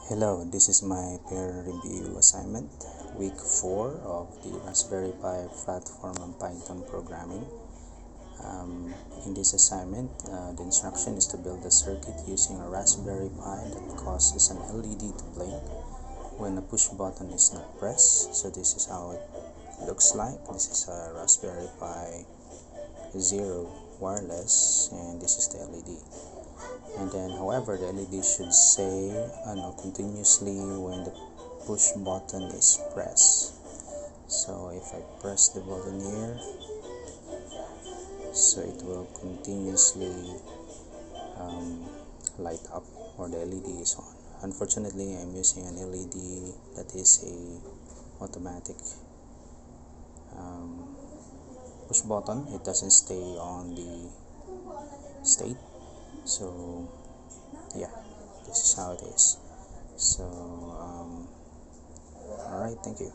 Hello, this is my peer review assignment, week 4 of the Raspberry Pi platform and Python programming. In this assignment, the instruction is to build a circuit using a Raspberry Pi that causes an LED to blink when a push button is not pressed. So this is how it looks like. This is a Raspberry Pi 0 wireless, and this is the LED. And then, however, the LED should say continuously when the push button is pressed. So if I press the button here, so it will continuously light up, or the LED is on. Unfortunately, I'm using an LED that is a automatic push button. It doesn't stay on the state. So yeah, this is how it is. So alright, thank you.